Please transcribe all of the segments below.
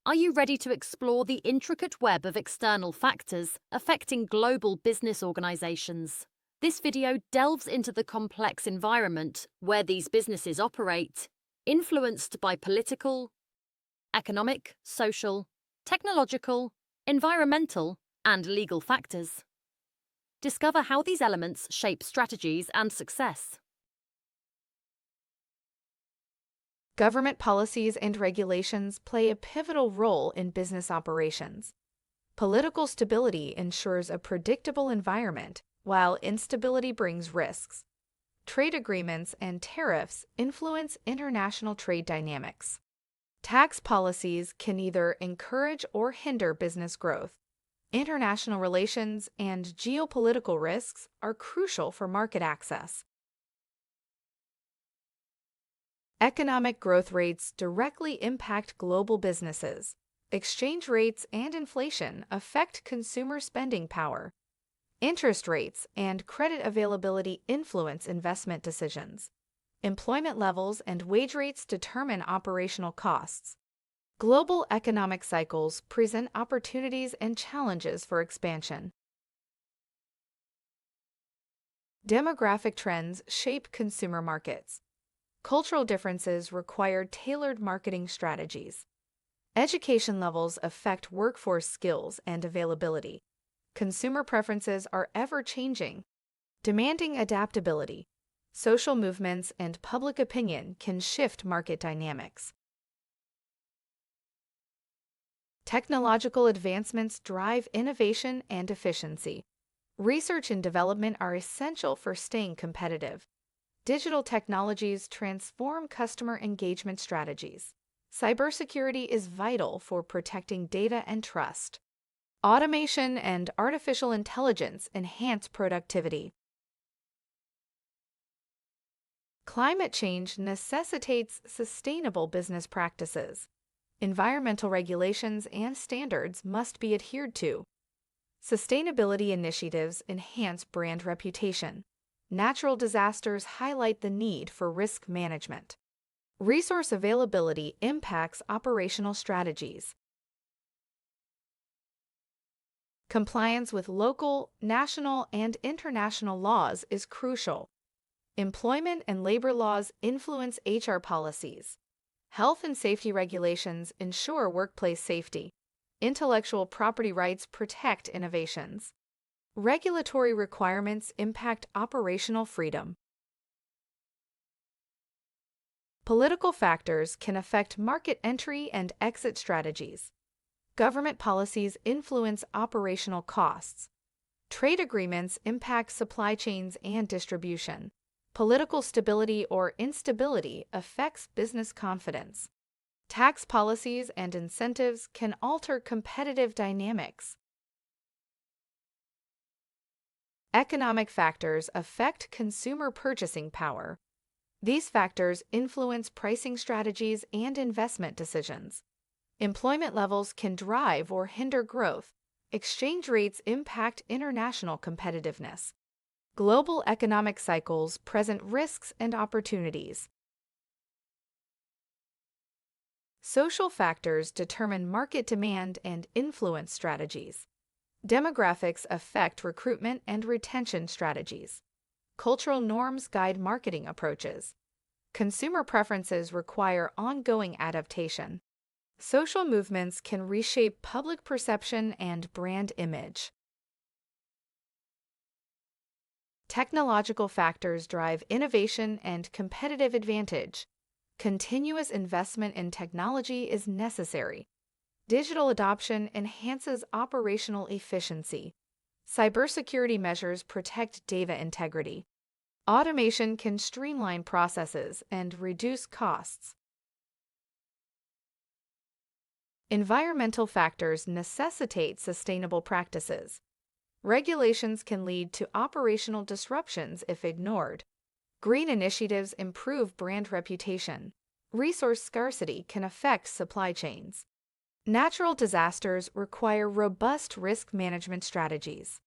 Are you ready to explore the intricate web of external factors affecting global business organisations? This video delves into the complex environment where these businesses operate, influenced by political, economic, social, technological, environmental, and legal factors. Discover how these elements shape strategies and success. Government policies and regulations play a pivotal role in business operations. Political stability ensures a predictable environment, while instability brings risks. Trade agreements and tariffs influence international trade dynamics. Tax policies can either encourage or hinder business growth. International relations and geopolitical risks are crucial for market access. Economic growth rates directly impact global businesses. Exchange rates and inflation affect consumer spending power. Interest rates and credit availability influence investment decisions. Employment levels and wage rates determine operational costs. Global economic cycles present opportunities and challenges for expansion. Demographic trends shape consumer markets. Cultural differences require tailored marketing strategies. Education levels affect workforce skills and availability. Consumer preferences are ever-changing, demanding adaptability. Social movements and public opinion can shift market dynamics. Technological advancements drive innovation and efficiency. Research and development are essential for staying competitive. Digital technologies transform customer engagement strategies. Cybersecurity is vital for protecting data and trust. Automation and artificial intelligence enhance productivity. Climate change necessitates sustainable business practices. Environmental regulations and standards must be adhered to. Sustainability initiatives enhance brand reputation. Natural disasters highlight the need for risk management. Resource availability impacts operational strategies. Compliance with local, national, and international laws is crucial. Employment and labor laws influence HR policies. Health and safety regulations ensure workplace safety. Intellectual property rights protect innovations. Regulatory requirements impact operational freedom. Political factors can affect market entry and exit strategies. Government policies influence operational costs. Trade agreements impact supply chains and distribution. Political stability or instability affects business confidence. Tax policies and incentives can alter competitive dynamics. Economic factors affect consumer purchasing power. These factors influence pricing strategies and investment decisions. Employment levels can drive or hinder growth. Exchange rates impact international competitiveness. Global economic cycles present risks and opportunities. Social factors determine market demand and influence strategies. Demographics affect recruitment and retention strategies. Cultural norms guide marketing approaches. Consumer preferences require ongoing adaptation. Social movements can reshape public perception and brand image. Technological factors drive innovation and competitive advantage. Continuous investment in technology is necessary. Digital adoption enhances operational efficiency. Cybersecurity measures protect data integrity. Automation can streamline processes and reduce costs. Environmental factors necessitate sustainable practices. Regulations can lead to operational disruptions if ignored. Green initiatives improve brand reputation. Resource scarcity can affect supply chains. Natural disasters require robust risk management strategies.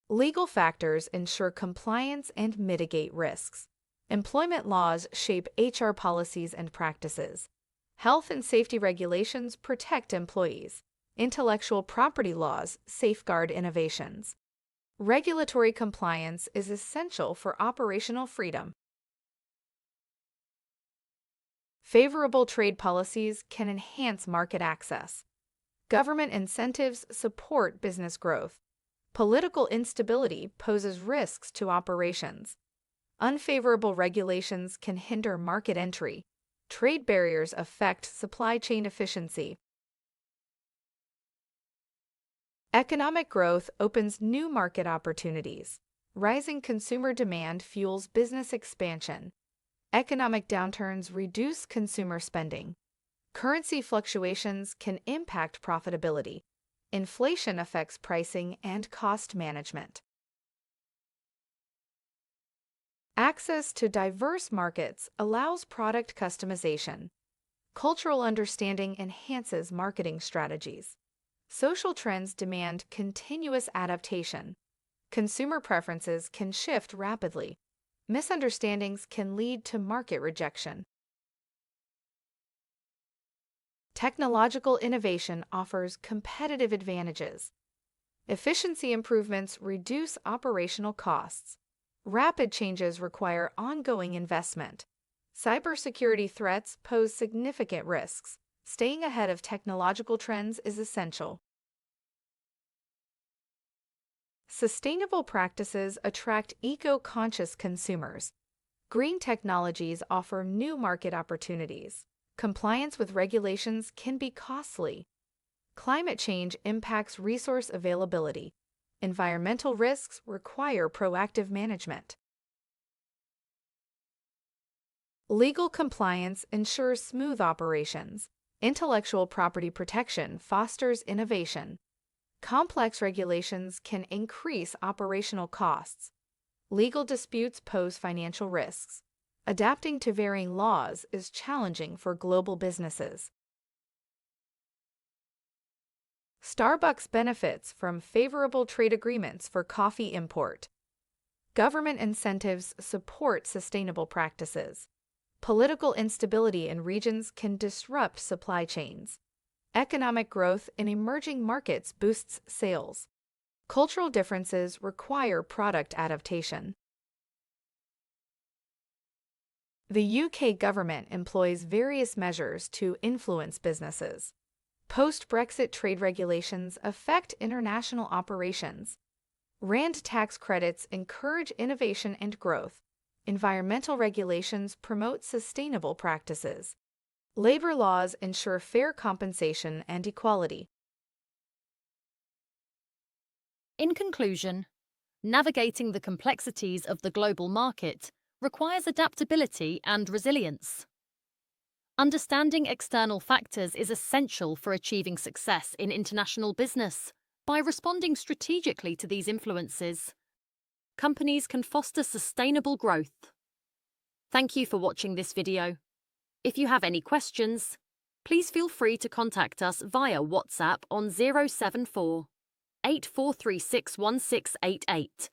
Legal factors ensure compliance and mitigate risks. Employment laws shape HR policies and practices. Health and safety regulations protect employees. Intellectual property laws safeguard innovations. Regulatory compliance is essential for operational freedom. Favorable trade policies can enhance market access. Government incentives support business growth. Political instability poses risks to operations. Unfavorable regulations can hinder market entry. Trade barriers affect supply chain efficiency. Economic growth opens new market opportunities. Rising consumer demand fuels business expansion. Economic downturns reduce consumer spending. Currency fluctuations can impact profitability. Inflation affects pricing and cost management. Access to diverse markets allows product customization. Cultural understanding enhances marketing strategies. Social trends demand continuous adaptation. Consumer preferences can shift rapidly. Misunderstandings can lead to market rejection. Technological innovation offers competitive advantages. Efficiency improvements reduce operational costs. Rapid changes require ongoing investment. Cybersecurity threats pose significant risks. Staying ahead of technological trends is essential. Sustainable practices attract eco-conscious consumers. Green technologies offer new market opportunities. Compliance with regulations can be costly. Climate change impacts resource availability. Environmental risks require proactive management. Legal compliance ensures smooth operations. Intellectual property protection fosters innovation. Complex regulations can increase operational costs. Legal disputes pose financial risks. Adapting to varying laws is challenging for global businesses. Starbucks benefits from favorable trade agreements for coffee import. Government incentives support sustainable practices. Political instability in regions can disrupt supply chains. Economic growth in emerging markets boosts sales. Cultural differences require product adaptation. The UK government employs various measures to influence businesses. Post-Brexit trade regulations affect international operations. Rand tax credits encourage innovation and growth. Environmental regulations promote sustainable practices. Labor laws ensure fair compensation and equality. In conclusion, navigating the complexities of the global market requires adaptability and resilience. Understanding external factors is essential for achieving success in international business. By responding strategically to these influences, companies can foster sustainable growth. Thank you for watching this video. If you have any questions, please feel free to contact us via WhatsApp on 074 8436 1688.